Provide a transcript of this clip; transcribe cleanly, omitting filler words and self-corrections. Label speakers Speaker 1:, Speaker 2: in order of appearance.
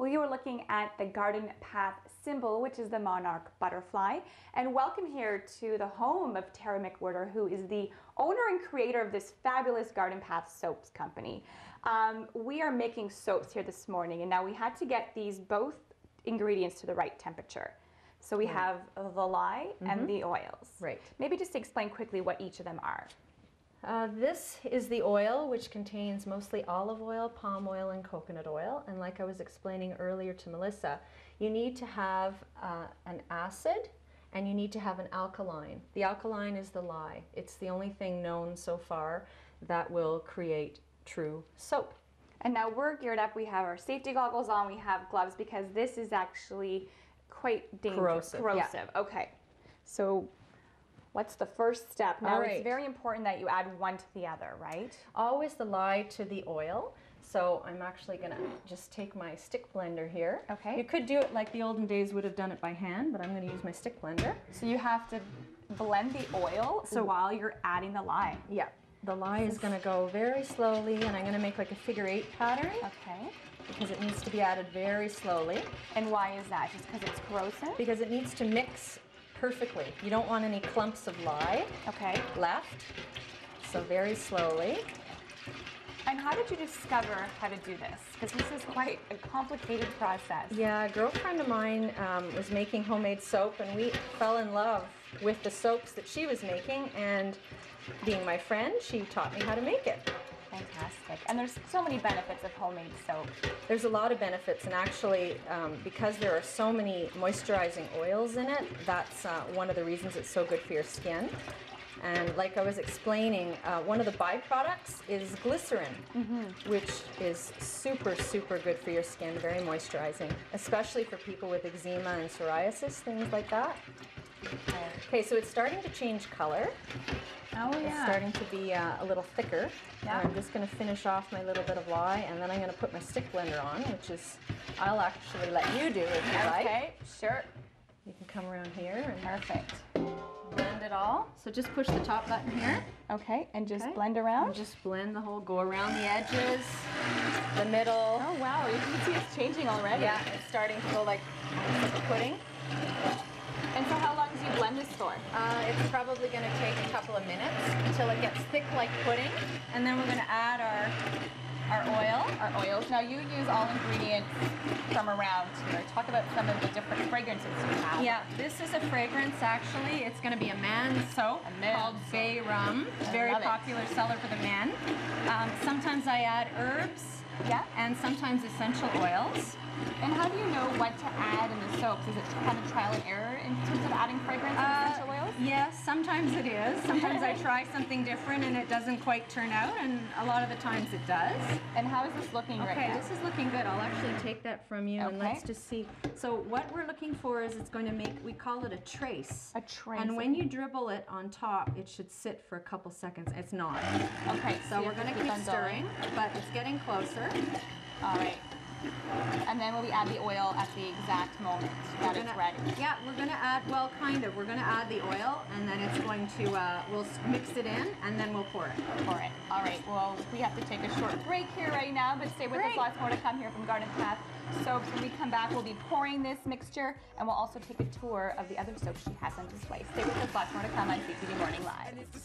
Speaker 1: We were looking at the garden path symbol, which is the monarch butterfly. And welcome here to the home of Tara McWhirter, who is the owner and creator of this fabulous garden path soaps company. We are making soaps here this morning, and now we had to get these both ingredients to the right temperature. So we have the lye and the oils.
Speaker 2: Right.
Speaker 1: Maybe just to explain quickly what each of them are.
Speaker 2: This is the oil, which contains mostly olive oil, palm oil, and coconut oil. And like I was explaining earlier to Melissa, you need to have an acid and you need to have an alkaline. The alkaline is the lye. It's the only thing known so far that will create true soap.
Speaker 1: And now we're geared up. We have our safety goggles on. We have gloves because this is actually quite dangerous. Corrosive. Yeah. Okay. So what's the first step? Now it's very important that you add one to the other, right?
Speaker 2: Always the lye to the oil. So I'm actually going to just take my stick blender here.
Speaker 1: Okay.
Speaker 2: You could do it like the olden days would have done it by hand, but I'm going to use my stick blender.
Speaker 1: So you have to blend the oil while you're adding the lye.
Speaker 2: Yeah. The lye is going to go very slowly, and I'm going to make like a figure-8 pattern.
Speaker 1: Okay.
Speaker 2: Because it needs to be added very slowly.
Speaker 1: And why is that? Just because it's corrosive?
Speaker 2: Because it needs to mix perfectly. You don't want any clumps of lye left. So very slowly.
Speaker 1: And how did you discover how to do this? Because this is quite a complicated process.
Speaker 2: Yeah, a girlfriend of mine was making homemade soap, and we fell in love with the soaps that she was making, and being my friend, she taught me how to make it.
Speaker 1: Fantastic. And there's so many benefits of homemade soap.
Speaker 2: There's a lot of benefits, and actually because there are so many moisturizing oils in it, that's one of the reasons it's so good for your skin. And like I was explaining, one of the byproducts is glycerin, which is super, super good for your skin, very moisturizing, especially for people with eczema and psoriasis, things like that. Okay, so it's starting to change color.
Speaker 1: Oh, yeah.
Speaker 2: It's starting to be a little thicker.
Speaker 1: Yeah.
Speaker 2: I'm just going to finish off my little bit of lye, and then I'm going to put my stick blender on, which is, I'll actually let you do if you like.
Speaker 1: Okay, sure.
Speaker 2: You can come around here and
Speaker 1: perfect.
Speaker 2: Blend it all. So just push the top button here.
Speaker 1: Okay, and just blend around?
Speaker 2: And just blend the whole, go around the edges, the middle.
Speaker 1: Oh wow, you can see it's changing already.
Speaker 2: Yeah, it's starting to go like a pudding.
Speaker 1: And so how long do you blend this for?
Speaker 2: It's probably going to take a couple of minutes until it gets thick like pudding. And then we're going to add our oil.
Speaker 1: Our oils. Now you use all ingredients from around here. Talk about some of the different fragrances you have.
Speaker 2: Yeah, this is a fragrance actually. It's going to be a man's soap called Bay Rum. Very popular seller for the men. Sometimes I add herbs.
Speaker 1: Yeah.
Speaker 2: And sometimes essential oils.
Speaker 1: And how do you know what to add in the soaps? Is it kind of trial and error in terms of adding fragrance and essential oils?
Speaker 2: Yes, sometimes it is. Sometimes I try something different and it doesn't quite turn out, and a lot of the times it does.
Speaker 1: And how is this looking right now?
Speaker 2: Okay, this is looking good. I'll actually take that from you and let's just see. So what we're looking for is it's going to make, we call it a trace.
Speaker 1: A trace.
Speaker 2: And when you dribble it on top, it should sit for a couple seconds. It's not.
Speaker 1: Okay.
Speaker 2: So we're going to keep stirring, but it's getting closer.
Speaker 1: All right. And then will we add the oil at the exact moment that it's ready?
Speaker 2: Yeah, we're going to add, well, kind of. We're going to add the oil, and then it's going to, we'll mix it in, and then we'll pour it.
Speaker 1: Pour it. All right. Well, we have to take a short break here right now, but stay with us. Lots more to come here from Garden Path Soaps. When we come back, we'll be pouring this mixture, and we'll also take a tour of the other soaps she has on display. Stay with us. Lots more to come on CTV Morning Live.